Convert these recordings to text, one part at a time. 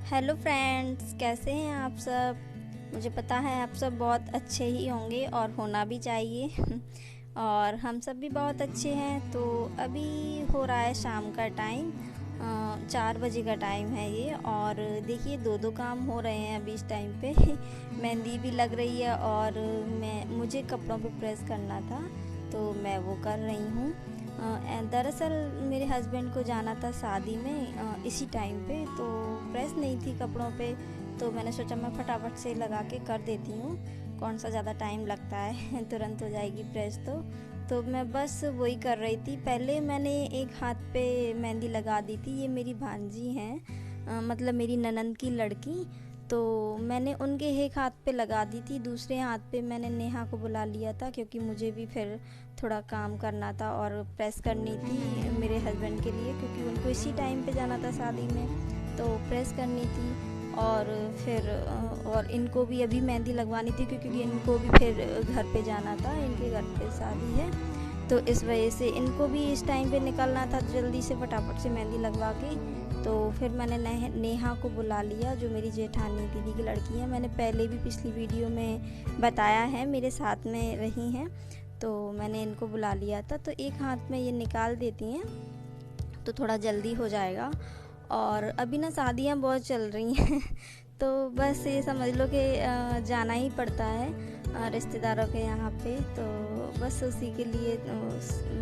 Hello friends, कैसे हैं आप सब। मुझे पता है आप सब बहुत अच्छे ही होंगे और होना भी चाहिए। और हम सब भी बहुत अच्छे हैं। तो अभी हो रहा है शाम का टाइम, 4 बजे का टाइम है ये। और देखिए दो दो काम हो रहे हैं अभी इस टाइम पे। मेहंदी भी लग रही है और मुझे कपड़ों पे प्रेस करना था, तो मैं वो कर रही हूँ। दरअसल मेरे हस्बैंड को जाना था शादी में इसी टाइम पे, तो प्रेस नहीं थी कपड़ों पे। तो मैंने सोचा मैं फटाफट से लगा के कर देती हूँ, कौन सा ज़्यादा टाइम लगता है। तुरंत हो जाएगी प्रेस। तो मैं बस वही कर रही थी। पहले मैंने एक हाथ पे मेहंदी लगा दी थी। ये मेरी भांजी हैं, मतलब मेरी ननंद की लड़की। तो मैंने उनके एक हाथ पे लगा दी थी, दूसरे हाथ पे मैंने नेहा को बुला लिया था, क्योंकि मुझे भी फिर थोड़ा काम करना था और प्रेस करनी थी मेरे हस्बैंड के लिए, क्योंकि उनको इसी टाइम पे जाना था शादी में, तो प्रेस करनी थी। और फिर और इनको भी अभी मेहंदी लगवानी थी, क्योंकि इनको भी फिर घर पे जाना था, इनके घर पे शादी है। तो इस वजह से इनको भी इस टाइम पे निकलना था, जल्दी से फटाफट से मेहंदी लगवा के। तो फिर मैंने नेहा को बुला लिया, जो मेरी जेठानी दीदी की लड़की है। मैंने पहले भी पिछली वीडियो में बताया है, मेरे साथ में रही हैं। तो मैंने इनको बुला लिया था। तो एक हाथ में ये निकाल देती हैं तो थोड़ा जल्दी हो जाएगा। और अभी ना शादियाँ बहुत चल रही हैं। तो बस ये समझ लो कि जाना ही पड़ता है रिश्तेदारों के यहाँ पे। तो बस उसी के लिए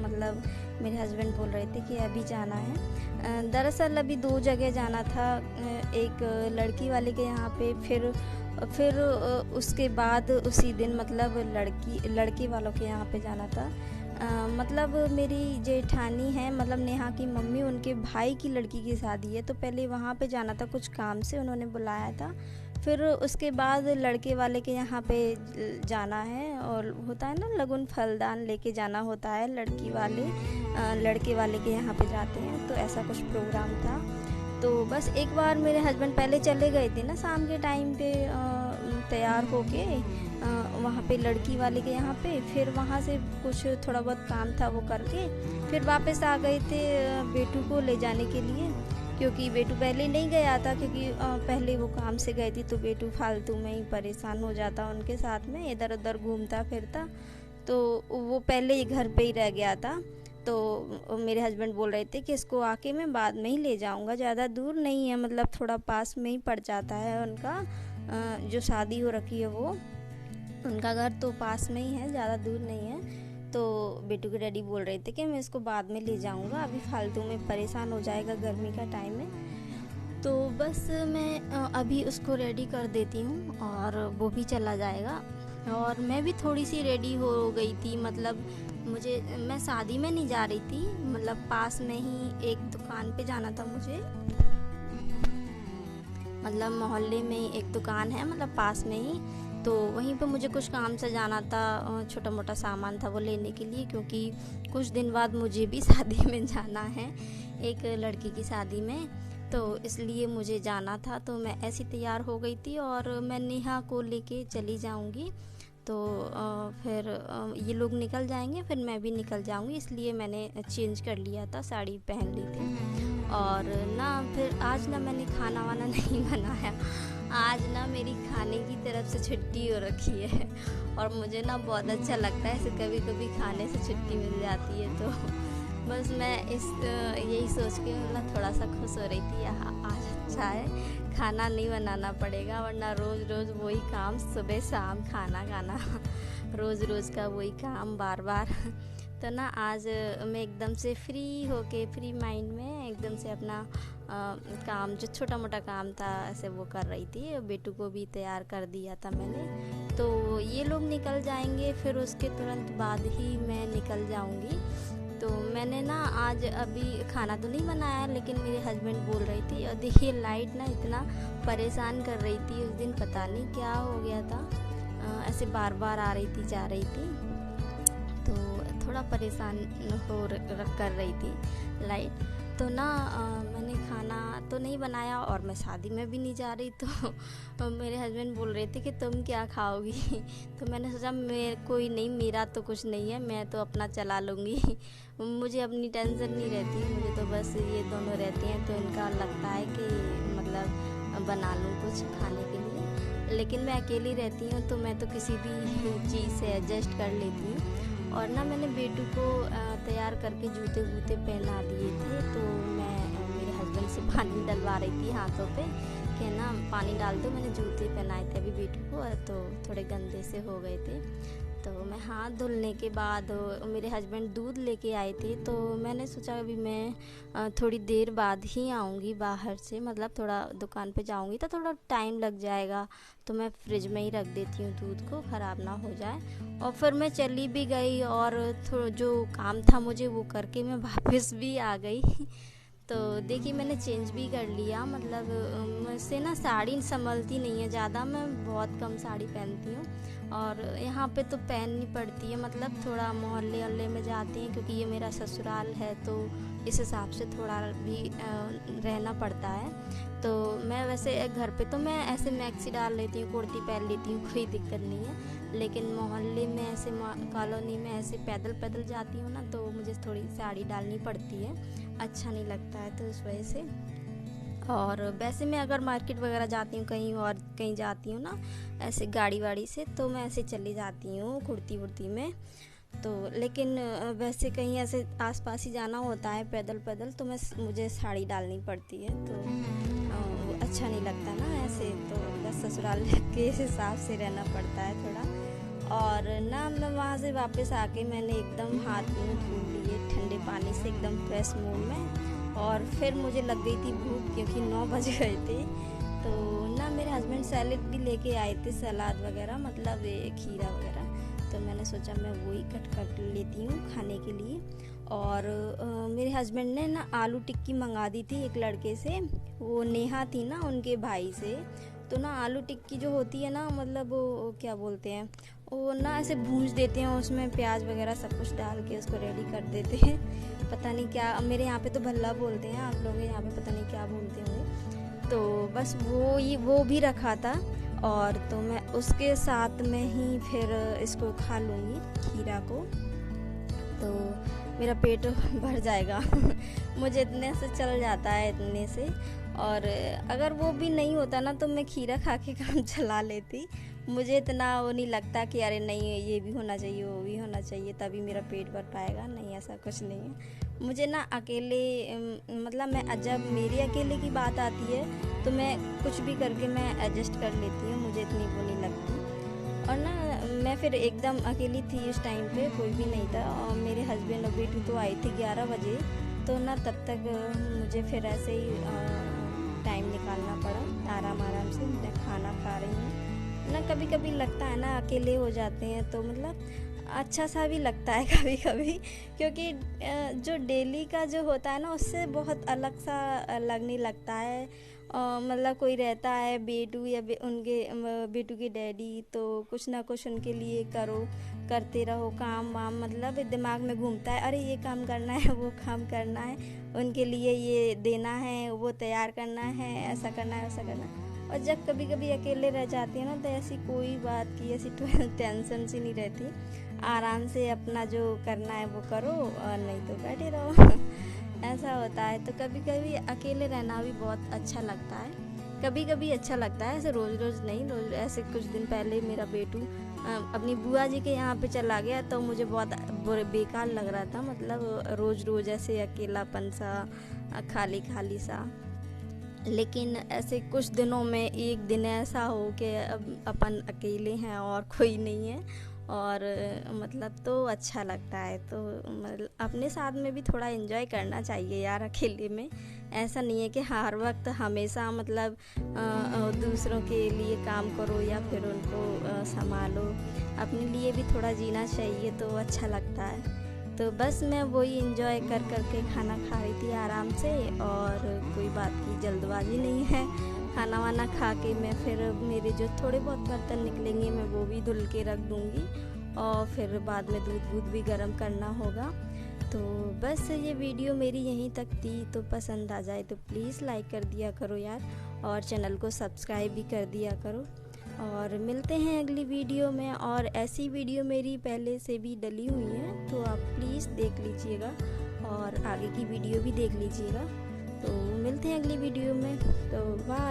मतलब मेरे हस्बैंड बोल रहे थे कि अभी जाना है। दरअसल अभी 2 जगह जाना था, एक लड़की वाले के यहाँ पे, फिर उसके बाद उसी दिन मतलब लड़के वालों के यहाँ पे जाना था। मतलब मेरी जेठानी है, मतलब नेहा की मम्मी, उनके भाई की लड़की की शादी है। तो पहले वहाँ पे जाना था, कुछ काम से उन्होंने बुलाया था। फिर उसके बाद लड़के वाले के यहाँ पे जाना है, और होता है ना लगन फलदान लेके जाना होता है, लड़के वाले के यहाँ पे जाते हैं। तो ऐसा कुछ प्रोग्राम था। तो बस एक बार मेरे हस्बैंड पहले चले गए थे ना शाम के टाइम पे, तैयार होके वहाँ पे लड़की वाले के यहाँ पे। फिर वहाँ से कुछ थोड़ा बहुत काम था वो करके फिर वापस आ गए थे बेटू को ले जाने के लिए, क्योंकि बेटू पहले नहीं गया था, क्योंकि पहले वो काम से गए थी। तो बेटू फालतू में ही परेशान हो जाता उनके साथ में, इधर उधर घूमता फिरता। तो वो पहले ही घर पे ही रह गया था। तो मेरे हस्बैंड बोल रहे थे कि इसको आके मैं बाद में ही ले जाऊंगा, ज़्यादा दूर नहीं है, मतलब थोड़ा पास में ही पड़ जाता है उनका, जो शादी हो रखी है वो, उनका घर तो पास में ही है, ज़्यादा दूर नहीं है। तो बेटू के डैडी बोल रहे थे कि मैं इसको बाद में ले जाऊंगा, अभी फालतू में परेशान हो जाएगा, गर्मी का टाइम है। तो बस मैं अभी उसको रेडी कर देती हूँ और वो भी चला जाएगा। और मैं भी थोड़ी सी रेडी हो गई थी, मतलब मैं शादी में नहीं जा रही थी, मतलब पास में ही एक दुकान पे जाना था मुझे, मतलब मोहल्ले में ही एक दुकान है, मतलब पास में ही। तो वहीं पे मुझे कुछ काम से जाना था, छोटा मोटा सामान था वो लेने के लिए, क्योंकि कुछ दिन बाद मुझे भी शादी में जाना है, एक लड़की की शादी में। तो इसलिए मुझे जाना था। तो मैं ऐसी तैयार हो गई थी और मैं नेहा को लेके चली जाऊंगी। तो फिर ये लोग निकल जाएंगे, फिर मैं भी निकल जाऊंगी, इसलिए मैंने चेंज कर लिया था, साड़ी पहन ली थी। और ना फिर आज ना मैंने खाना वाना नहीं बनाया। आज ना मेरी खाने की तरफ से छुट्टी हो रखी है, और मुझे ना बहुत अच्छा लगता है ऐसे कभी कभी खाने से छुट्टी मिल जाती है। तो बस मैं यही सोच के मतलब थोड़ा सा खुश हो रही थी, आज अच्छा है खाना नहीं बनाना पड़ेगा, वरना रोज़ रोज़ वही काम, सुबह शाम खाना खाना, रोज़ रोज़ का वही काम बार बार। तो ना आज मैं एकदम से फ्री माइंड में एकदम से अपना काम, जो छोटा मोटा काम था ऐसे वो कर रही थी। बेटू को भी तैयार कर दिया था मैंने। तो ये लोग निकल जाएंगे, फिर उसके तुरंत बाद ही मैं निकल जाऊंगी। तो मैंने ना आज अभी खाना तो नहीं बनाया, लेकिन मेरे हस्बैंड बोल रही थी, और देखिए लाइट ना इतना परेशान कर रही थी उस दिन, पता नहीं क्या हो गया था, ऐसे बार बार आ रही थी जा रही थी, तो थोड़ा परेशान कर रही थी लाइट। तो ना मैंने खाना तो नहीं बनाया, और मैं शादी में भी नहीं जा रही। तो मेरे हस्बैंड बोल रहे थे कि तुम क्या खाओगी। तो मैंने सोचा कोई नहीं, मेरा तो कुछ नहीं है, मैं तो अपना चला लूँगी। मुझे अपनी टेंशन नहीं रहती, मुझे तो बस ये दोनों रहती हैं। तो इनका लगता है कि मतलब बना लूँ कुछ खाने के लिए। लेकिन मैं अकेली रहती हूँ तो मैं तो किसी भी चीज़ से एडजस्ट कर लेती हूँ। और ना मैंने बेटू को तैयार करके जूते वूते पहना दिए थे, तो मैं मेरे हस्बैंड से पानी डलवा रही थी हाथों पे कि ना पानी डाल दो। मैंने जूते पहनाए थे अभी बेटू को, तो थोड़े गंदे से हो गए थे। तो मैं हाथ धुलने के बाद मेरे हस्बैंड दूध लेके आए थे, तो मैंने सोचा अभी मैं थोड़ी देर बाद ही आऊँगी बाहर से, मतलब थोड़ा दुकान पे जाऊँगी तो थोड़ा टाइम लग जाएगा, तो मैं फ्रिज में ही रख देती हूँ दूध को, ख़राब ना हो जाए। और फिर मैं चली भी गई और जो काम था मुझे वो करके मैं वापस भी आ गई। तो देखिए मैंने चेंज भी कर लिया, मतलब मुझसे ना साड़ी संभलती नहीं है ज़्यादा, मैं बहुत कम साड़ी पहनती हूँ और यहाँ पे तो पहननी पड़ती है, मतलब थोड़ा मोहल्ले वल्ले में जाते हैं क्योंकि ये मेरा ससुराल है, तो इस हिसाब से थोड़ा भी रहना पड़ता है। तो मैं वैसे घर पे तो मैं ऐसे मैक्सी डाल लेती हूँ, कुर्ती पहन लेती हूँ, कोई दिक्कत नहीं है। लेकिन मोहल्ले में ऐसे कॉलोनी में ऐसे पैदल पैदल जाती हूँ ना, तो मुझे थोड़ी साड़ी डालनी पड़ती है, अच्छा नहीं लगता है, तो इस वजह से। और वैसे मैं अगर मार्केट वगैरह जाती हूँ कहीं और कहीं जाती हूँ ना ऐसे गाड़ी वाड़ी से, तो मैं ऐसे चली जाती हूँ कुर्ती वुर्ती में। तो लेकिन वैसे कहीं ऐसे आसपास ही जाना होता है पैदल पैदल, तो मुझे साड़ी डालनी पड़ती है, तो वो अच्छा नहीं लगता ना ऐसे, तो बस ससुराल के हिसाब से रहना पड़ता है थोड़ा। और ना मैं वहाँ से वापस आके मैंने एकदम हाथ मुँह धो लिए ठंडे पानी से एकदम फ्रेश मूड में, और फिर मुझे लग गई थी भूख क्योंकि 9 बज गए थे। तो ना मेरे हस्बैंड सैलेड भी लेके आए थे, सलाद वगैरह, मतलब खीरा वगैरह, तो मैंने सोचा मैं वही कट कर लेती हूँ खाने के लिए। और मेरे हस्बैंड ने ना आलू टिक्की मंगा दी थी एक लड़के से, वो नेहा थी ना उनके भाई से। तो ना आलू टिक्की जो होती है ना, मतलब वो क्या बोलते हैं, वो ना ऐसे भूंज देते हैं, उसमें प्याज वगैरह सब कुछ डाल के उसको रेडी कर देते हैं। पता नहीं क्या, मेरे यहाँ पे तो भल्ला बोलते हैं, आप लोग यहाँ पे पता नहीं क्या बोलते होंगे। तो बस वो भी रखा था, और तो मैं उसके साथ में ही फिर इसको खा लूँगी खीरा को, तो मेरा पेट भर जाएगा। मुझे इतने से चल जाता है, इतने से। और अगर वो भी नहीं होता ना तो मैं खीरा खा के काम चला लेती, मुझे इतना वो नहीं लगता कि अरे नहीं ये भी होना चाहिए वो भी होना चाहिए तभी मेरा पेट भर पाएगा, नहीं ऐसा कुछ नहीं है। मुझे ना अकेले मतलब मैं जब मेरी अकेले की बात आती है तो मैं कुछ भी करके मैं एडजस्ट कर लेती हूँ, मुझे इतनी वो नहीं लगती। और ना मैं फिर एकदम अकेली थी उस टाइम पे, कोई भी नहीं था, और मेरे हस्बैंड और बेटी तो आई थी 11 बजे, तो ना तब तक मुझे फिर ऐसे ही टाइम निकालना पड़ा, आराम से मैं खाना खा रही हूँ ना। कभी कभी लगता है ना अकेले हो जाते हैं तो मतलब अच्छा सा भी लगता है कभी कभी, क्योंकि जो डेली का जो होता है ना उससे बहुत अलग सा लगने लगता है। मतलब कोई रहता है बेटू या उनके बेटू के डैडी, तो कुछ ना कुछ उनके लिए करते रहो काम वाम, मतलब दिमाग में घूमता है, अरे ये काम करना है वो काम करना है, उनके लिए ये देना है वो तैयार करना है, ऐसा करना है वैसा करना है। और जब कभी कभी अकेले रह जाती है ना तो ऐसी कोई बात की ऐसी टेंशन सी नहीं रहती, आराम से अपना जो करना है वो करो और नहीं तो बैठे रहो। ऐसा होता है। तो कभी कभी अकेले रहना भी बहुत अच्छा लगता है, कभी कभी अच्छा लगता है, ऐसे रोज़ रोज़ नहीं। रोज़ ऐसे कुछ दिन पहले मेरा बेटू अपनी बुआ जी के यहाँ पे चला गया तो मुझे बहुत बेकार लग रहा था, मतलब रोज़ रोज़ ऐसे अकेलापन सा, खाली खाली सा। लेकिन ऐसे कुछ दिनों में एक दिन ऐसा हो कि अब अपन अकेले हैं और कोई नहीं है, और मतलब तो अच्छा लगता है। तो मतलब अपने साथ में भी थोड़ा एंजॉय करना चाहिए यार अकेले में, ऐसा नहीं है कि हर वक्त हमेशा मतलब दूसरों के लिए काम करो या फिर उनको संभालो, अपने लिए भी थोड़ा जीना चाहिए, तो अच्छा लगता है। तो बस मैं वही एंजॉय कर के खाना खा रही थी आराम से, और कोई बात की जल्दबाजी नहीं है। खाना वाना खा के मैं फिर मेरे जो थोड़े बहुत बर्तन निकलेंगे मैं वो भी धुल के रख दूँगी, और फिर बाद में दूध भी गर्म करना होगा। तो बस ये वीडियो मेरी यहीं तक थी, तो पसंद आ जाए तो प्लीज़ लाइक कर दिया करो यार, और चैनल को सब्सक्राइब भी कर दिया करो। और मिलते हैं अगली वीडियो में, और ऐसी वीडियो मेरी पहले से भी डली हुई है तो आप प्लीज़ देख लीजिएगा, और आगे की वीडियो भी देख लीजिएगा। तो मिलते हैं अगली वीडियो में, तो बाय।